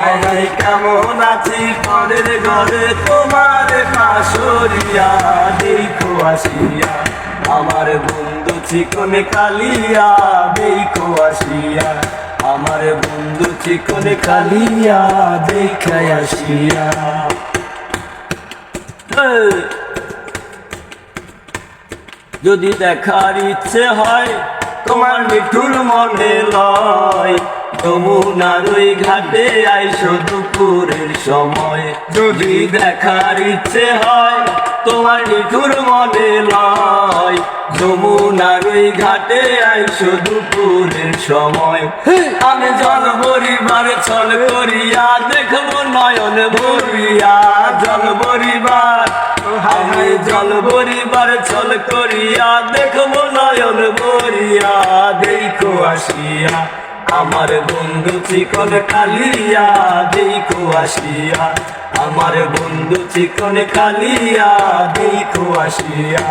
আয় কেমন আছি পরের ঘরে তোমার পাশরিয়া দেখো আসিয়া আমার বন্ধু চিকন কালিয়া দেখো আসিয়া আমার বন্ধু চিকন কালিয়া দেখে আসিয়া। যদি দেখার ইচ্ছে হয় তোমার মিঠুর মনে লয় যমুনার ওই ঘাটে আইসো দুপুরের সময়। যদি দেখার ইচ্ছে হয় তোমার মিঠুর মনে লয় যমুনার ওই ঘাটে আইসো দুপুরের সময়। আমি জল ভরিবার ছল করিয়া দেখবো নয়ন ভরিয়া জল ভরিবার আমি জল ভরিবার ছল করিয়া দেখবো নয়ন ভরিয়া দেখো আসিয়া আমার বন্ধু চিকন কালিয়া দেখো আসিয়া আমার বন্ধু চিকন কালিয়া দেখো আসিয়া।